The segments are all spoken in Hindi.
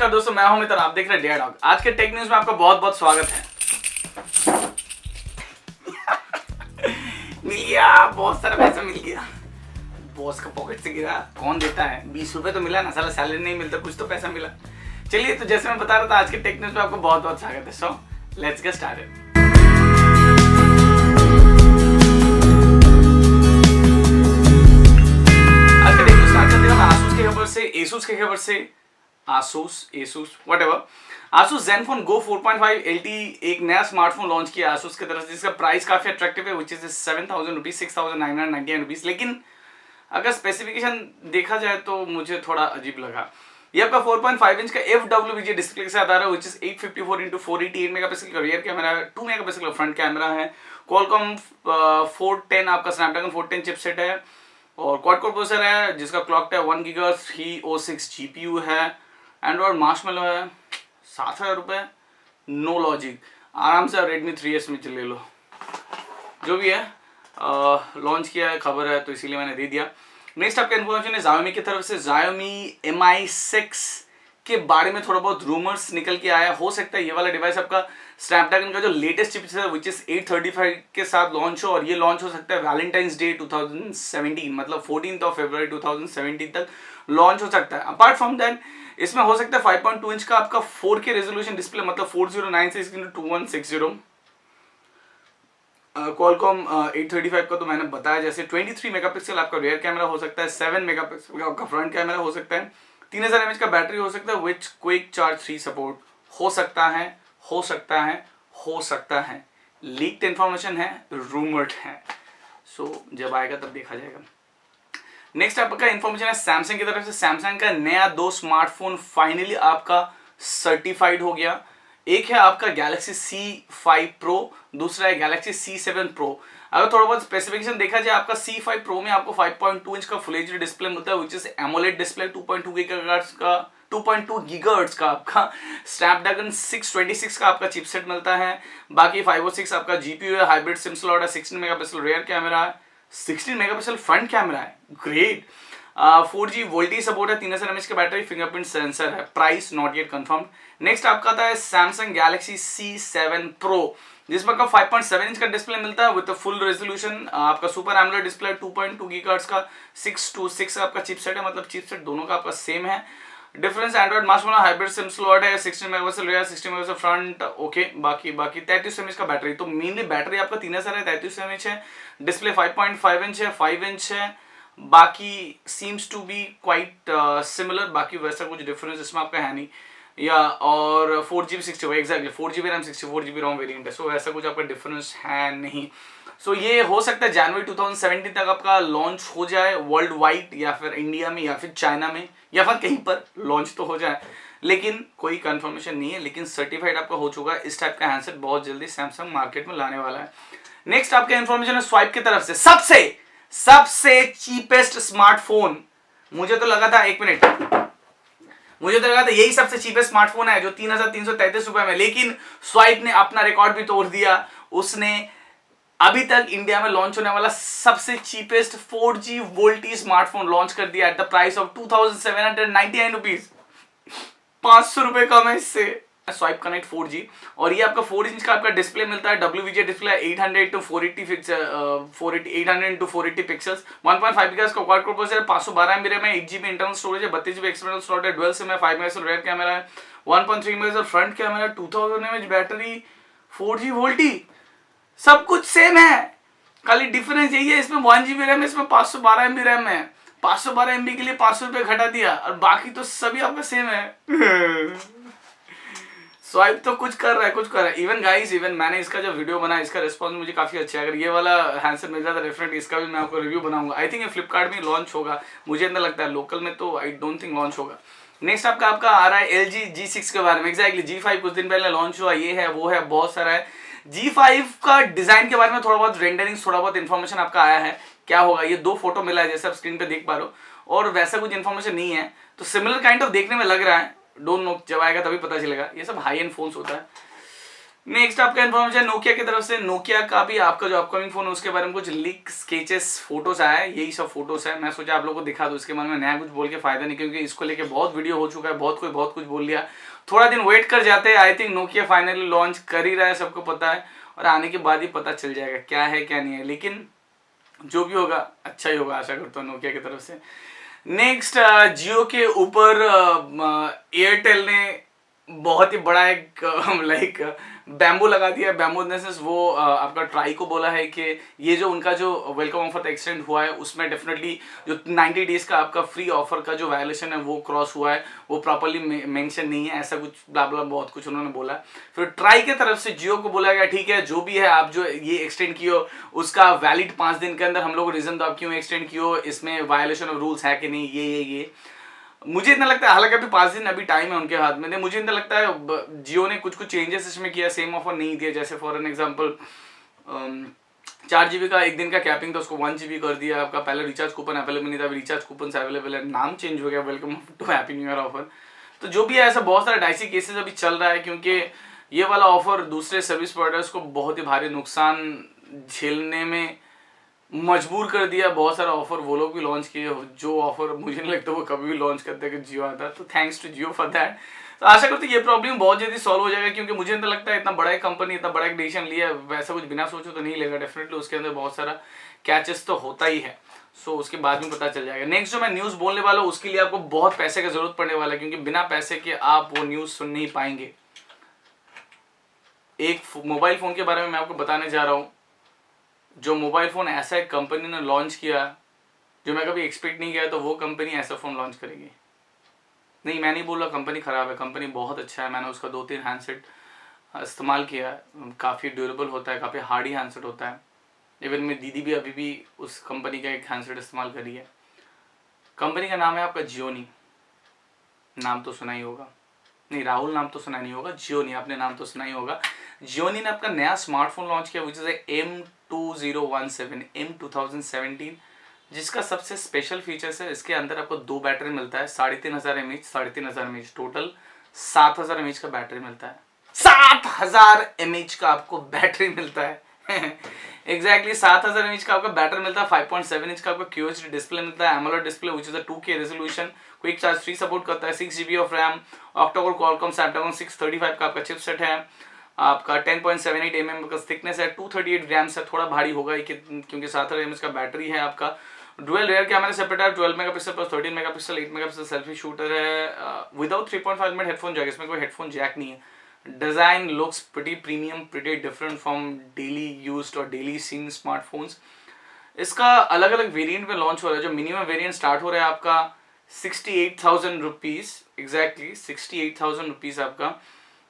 नमस्कार दोस्तों, मैं हूं मित्र, आप देख रहे हैं डेयर डॉग। आज के टेक न्यूज में आपका बहुत बहुत स्वागत है। मिल गया, बहुत सारा पैसा मिल गया। बॉस का पॉकेट से गिरा, कौन देता है? 20 रुपए तो मिला ना, साला सैलरी नहीं मिलता, कुछ तो पैसा मिला। चलिए, तो जैसे मैं बता रहा था, आज के टेक न्यूज में आपको बहुत बहुत स्वागत है। So let's get started. आज का टेक न्यूज स्टार्ट करते हैं आसूस की खबर से, एसूस की खबर से। Asus whatever। Asus Zenfone Go 4.5 LTE एक नया स्मार्टफोन लॉन्च किया Asus की तरफ से, जिसका प्राइस काफी अट्रैक्टिव है, which is 7,000 रुपीज, 6,999 रुपीज। लेकिन अगर स्पेसिफिकेशन देखा जाए तो मुझे थोड़ा अजीब लगा। ये आपका 4.5 इंच का FWVGA डिस्प्ले के साथ आ रहा है, which is 854x488 मेगापिक्सल का रियर कैमरा है, 2 मेगापिक्सल का फ्रंट कैमरा है, Qualcomm 410 आपका Snapdragon 410 चिपसेट है और क्वाड कोर प्रोसेसर है, जिसका क्लॉक है 1 GHz 306 GPU है। एंड्रॉइड मार्शमैलो है, 7,000 रुपये, नो लॉजिक। आराम से Redmi 3S में ले लो, जो भी है। लॉन्च किया है, खबर है, तो इसीलिए मैंने दे दिया। नेक्स्ट आपका इन्फॉर्मेशन है Xiaomi की तरफ से। Xiaomi Mi 6 के बारे में थोड़ा बहुत रूमर्स निकल के आया। हो सकता है ये वाला डिवाइस आपका स्नैपड्रैगन का जो लेटेस्ट चिपसेट है, विच इज 835 के साथ लॉन्च हो, और ये लॉन्च हो सकता है वैलेंटाइंस डे 2017, मतलब 14 फरवरी 2017 तक लॉन्च हो सकता है। अपार्ट फ्रॉम दैट, इसमें हो सकता है 5.2 इंच का आपका 4K रेजोल्यूशन डिस्प्ले, मतलब 4096x2160। Qualcomm 835 का तो मैंने बताया, जैसे 23 मेगापिक्सल आपका रियर कैमरा हो सकता है, 7 मेगापिक्सल का आपका फ्रंट कैमरा हो सकता है, 3000 mAh का बैटरी हो सकता है, विच क्विक चार्ज 3 सपोर्ट हो सकता है, हो सकता है, हो सकता है। लीक्ड इन्फॉर्मेशन है, रूमर्ड है, सो जब आएगा तब देखा जाएगा। नेक्स्ट आपका इन्फॉर्मेशन है सैमसंग की तरफ से। सैमसंग का नया 2 स्मार्टफोन फाइनली आपका सर्टिफाइड हो गया। एक है आपका गैलेक्सी C5 Pro, दूसरा है गैलेक्सी C7 Pro। अगर थोड़ा बहुत स्पेसिफिकेशन देखा जाए, आपका C5 Pro में आपको 5.2 इंच का फुल एचडी डिस्प्ले मिलता है, which is AMOLED display, 2.2 gigahertz का आपका स्नैपड्रैगन 626 का आपका चिपसेट मिलता है। बाकी 506 आपका जीपीयू है, हाइब्रिड सिम स्लॉट है, 16 मेगापिक्सल रियर कैमरा है, 16 मेगापिक्सल फ्रंट कैमरा है, ग्रेट। 4G वोल्टी सपोर्ट है, 3000 mAh की बैटरी, फिंगरप्रिंट सेंसर है। Price not yet confirmed. Next आपका आता है सैमसंग गैलेक्सी C7 Pro, जिसमें आपका 5.7 इंच का डिस्प्ले मिलता है विद फुल रेजोल्यूशन, आपका सुपर एमोलेड डिस्प्ले, 2.2 गीगाहर्ट्ज का 626 आपका चिपसेट है, मतलब चिपसेट दोनों का आपका सेम है। Difference Android Marshmallow hybrid SIM slot है, 16 megapixel rear, 16 megapixel front, okay. बाकी 33 mAh का बैटरी, तो मेनली बैटरी आपका 3000 है, 33 mAh है। डिस्प्ले 5.5 इंच है, 5 इंच है। बाकी seems to be quite similar, बाकी वैसा कुछ डिफरेंस इसमें आपका है नहीं। या और 4GB 64 exactly 4GB RAM 64GB रोम वेरिएंट है, सो वैसा कुछ आपका डिफरेंस है नहीं। सो ये हो सकता है जनवरी 2017 तक आपका लॉन्च हो जाए वर्ल्ड वाइड, या फिर इंडिया में, या फिर चाइना में, या फिर कहीं पर लॉन्च तो हो जाए, लेकिन कोई कंफर्मेशन नहीं है। लेकिन सर्टिफाइड आपका हो चुका है। इस टाइप का हैंडसेट बहुत जल्दी सैमसंग मार्केट में लाने वाला है। नेक्स्ट आपका इन्फॉर्मेशन है स्वाइप की तरफ से। सबसे चीपेस्ट स्मार्टफोन, मुझे तो लगा था, एक मिनट, मुझे तो लगा था यही सबसे चीपेस्ट स्मार्टफोन है जो 3,333 रुपए में, लेकिन स्वाइप ने अपना रिकॉर्ड भी तोड़ दिया। उसने अभी तक इंडिया में लॉन्च होने वाला सबसे cheapest 4G VoLTE smartphone launch कर दिया at the price of 2,799 rupees. 500 रुपए कम है इससे। स्वाइप कनेक्ट 4G, और ये आपका 4 इंच का आपका डिस्प्ले मिलता है, WVGA display, 800x480 pixels, 1.5 GHz का क्वाड कोर प्रोसेसर है, 512 MB रैम है, 8GB इंटरनल स्टोरेज है, 32GB एक्सटर्नल स्लॉट है, डुअल सिम है, 5 मेगापिक्सल रियर कैमरा है, 1.3 megapixel front camera, 2000 mAh battery, 4G VoLTE, सब कुछ सेम है। खाली डिफरेंस यही है, इसमें 1GB रैम है, इसमें 512 MB रैम है। 512 MB के लिए 500 रुपए घटा दिया, और बाकी तो सभी आपका सेम है। स्वाइप तो कुछ कर रहा है। इवन गाइस, मैंने इसका जो वीडियो बनाया, इसका रिस्पॉन्स मुझे काफी अच्छा है। अगर ये वाला हैंडसेट मिल जाता डिफरेंट, इसका भी मैं आपको रिव्यू बनाऊंगा। आई थिंक ये फ्लिपकार्ट में लॉन्च होगा, मुझे इतना लगता है। लोकल में तो आई डोंट थिंक लॉन्च होगा। नेक्स्ट आपका आ रहा है LG G6 के बारे में। एग्जैक्टली G5 कुछ दिन पहले लॉन्च हुआ, ये है वो है, बहुत सारा है। G5 का डिजाइन के बारे में थोड़ा बहुत रेंडरिंग, थोड़ा बहुत इन्फॉर्मेशन आपका आया है। क्या होगा, ये 2 फोटो मिला है जैसे आप स्क्रीन पे देख पा रहे हो, और वैसा कुछ इन्फॉर्मेशन नहीं है, तो सिमिलर काइंड ऑफ देखने में लग रहा है। डोंट नो, जब आएगा तभी पता चलेगा। ये सब हाई एंड फोन्स होता है। नेक्स्ट आपका इन्फॉर्मेशन नोकिया की तरफ से, नोकिया का भी आपका जो अपकमिंग फोन है उसके बारे में कुछ लीक स्केचेस फोटोज आया है, यही सब फोटोज है। मैं सोचा आप लोगों को दिखा दूं, इसके बारे में नया कुछ बोल के फायदा नहीं, क्योंकि इसको लेके बहुत वीडियो हो चुका है, बहुत कोई बहुत कुछ बोल लिया। थोड़ा दिन वेट कर जाते हैं, I think Nokia finally launch कर ही रहा है, सबको पता है, और आने के बाद ही पता चल जाएगा क्या है क्या नहीं है, लेकिन जो भी होगा अच्छा ही होगा, आशा करता हूँ नोकिया की तरफ से। नेक्स्ट जियो के ऊपर एयरटेल ने बहुत ही बड़ा एक लाइक बैम्बू लगा दिया। बैम्बू वो आपका ट्राई को बोला है कि ये जो उनका जो वेलकम ऑफर एक्सटेंड हुआ है उसमें डेफिनेटली जो 90 डेज का आपका फ्री ऑफर का जो वायलेशन है वो क्रॉस हुआ है, वो प्रॉपर्ली मेंशन नहीं है, ऐसा कुछ ब्ला ब्ला बहुत कुछ उन्होंने बोला। फिर ट्राई की तरफ से जियो को बोला गया ठीक है जो भी है आप जो ये एक्सटेंड किए उसका वैलिड 5 दिन के अंदर हम लोग रीजन दो आप क्यों एक्सटेंड किए, इसमें वायलेशन ऑफ रूल्स है कि नहीं, ये मुझे इतना लगता है, हालांकि अभी 5 दिन अभी टाइम है उनके हाथ में, मुझे इतना लगता है जियो ने कुछ कुछ चेंजेस इसमें किया, सेम ऑफर नहीं दिया। जैसे फॉर एन एग्जांपल 4 GB का एक दिन का कैपिंग था उसको 1 GB कर दिया। आपका पहले रिचार्ज कूपन अवेलेबल नहीं था, अभी रिचार्ज कूपन अवेलेबल है, नाम चेंज हो गया, welcome to happy new year offer. तो जो भी है ऐसा बहुत सारा डाइसी केसेस अभी चल रहा है, क्योंकि ये वाला ऑफर दूसरे सर्विस प्रोवाइडर्स को बहुत ही भारी नुकसान झेलने में मजबूर कर दिया। बहुत सारा ऑफर वो लोग भी लॉन्च किए जो ऑफर मुझे नहीं लगता वो कभी भी लॉन्च करते कि जियो आता, तो thanks to Jio for that. तो आशा करते ये प्रॉब्लम बहुत जल्दी सॉल्व हो जाएगा, क्योंकि मुझे नहीं लगता है इतना बड़ा एक कंपनी इतना बड़ा एक डिसीजन लिया वैसा कुछ बिना सोचे तो नहीं लेगा, डेफिनेटली उसके अंदर बहुत सारा कैचेस तो होता ही है। सो उसके बाद में पता चल जाएगा। नेक्स्ट जो मैं न्यूज़ बोलने वाला हूँ उसके लिए आपको बहुत पैसे की जरूरत पड़ने वाला है, क्योंकि बिना पैसे के आप वो न्यूज़ सुन नहीं पाएंगे। एक मोबाइल फ़ोन के बारे में मैं आपको बताने जा रहा हूँ, जो मोबाइल फ़ोन ऐसा एक कंपनी ने लॉन्च किया जो मैं कभी एक्सपेक्ट नहीं किया, तो वो कंपनी ऐसा फ़ोन लॉन्च करेगी। नहीं मैं नहीं बोल रहा कंपनी ख़राब है, कंपनी बहुत अच्छा है, मैंने उसका 2-3 हैंडसेट इस्तेमाल किया है, काफ़ी ड्यूरेबल होता है, काफ़ी हार्डी हैंडसेट होता है। इवन मेरी दीदी भी अभी भी उस कंपनी का एक हैंडसेट इस्तेमाल करी है। कंपनी का नाम है आपका जियोनी, नाम तो सुना ही होगा, नहीं राहुल नाम तो सुना नहीं होगा, जियोनी आपने नाम तो सुना ही होगा। जियोनी ने अपना नया स्मार्टफोन लॉन्च किया विच इज़ M2017 M2017, जिसका सबसे स्पेशल फीचर्स है इसके अंदर आपको 2 बैटरी मिलता है, 3500 mAh, 3500 mAh टोटल 7000 mAh का बैटरी मिलता है। 7000 mAh का आपको बैटरी मिलता है एग्जैक्टली 7000 mAh का आपका बैटरी मिलता है। 5.7 इंच का आपको QHD डिस्प्ले मिलता है, AMOLED display which is a 2K resolution, quick charge 3 support करता है, 6 GB of RAM, octa-core Qualcomm Snapdragon 635 का आपका चिपसेट है, आपका 10.78 mm का थिकनेस है, 238 ग्राम्स है, थोड़ा भारी होगा क्योंकि 7000 mAh का बैटरी है। आपका डुअल रियर कैमरा सेपरेट है, 12 megapixel plus 13 megapixel, 8 megapixel selfie shooter है, विदाउट 3.5 mm हेडफोन जैक, इसमें कोई हेडफोन जैक नहीं है। Design looks pretty premium, pretty different from daily used और डेली सीन स्मार्टफोन्स। इसका अलग अलग वेरिएंट में लॉन्च हो रहा है। जो मिनिमम वेरिएंट स्टार्ट हो रहा है आपका 68,000 रुपीज, एग्जैक्टली 68,000 रुपीज आपका,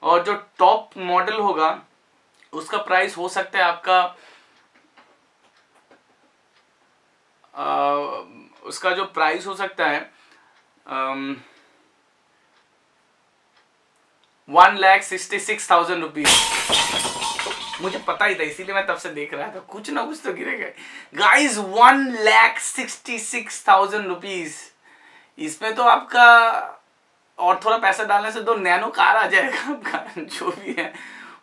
और जो टॉप मॉडल होगा उसका प्राइस हो सकता है आपका उसका जो प्राइस हो सकता है 1,66,000 रुपीज। मुझे पता ही था, इसीलिए मैं तब से देख रहा था कुछ ना कुछ तो गिरेगा गाइस। 1,66,000 रुपीज, इसमें तो आपका और थोड़ा पैसा डालने से 2 नैनो कार आ जाएगा आपका जो भी है।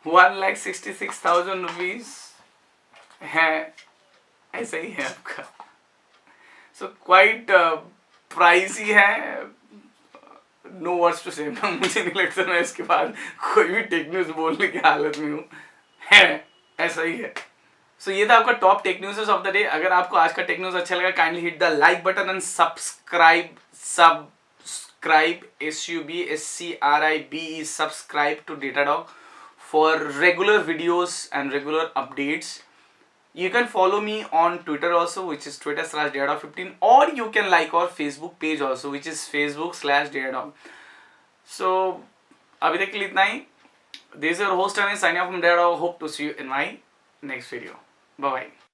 1,66,000 रुपीज है, ऐसा ही है आपका। सो क्वाइट प्राइसी है, नो वर्ड्स टू से। मुझे नहीं लगता मैं इसके बाद कोई भी टेक न्यूज बोलने की हालत में हूँ, है ऐसा ही है। सो ये था आपका top tech news of the day. अगर आपको आज का टेक न्यूज अच्छा लगा kindly hit the like button and subscribe SUBSCRIBE subscribe to Datadog for regular videos and regular updates. You can follow me on Twitter also, which is Twitter/Datadog15, or you can like our Facebook page also, which is Facebook/Datadog. So अभी तक के लिए इतना ही। This is your host and signing off from Datadog. Hope to see you in my next video. Bye bye.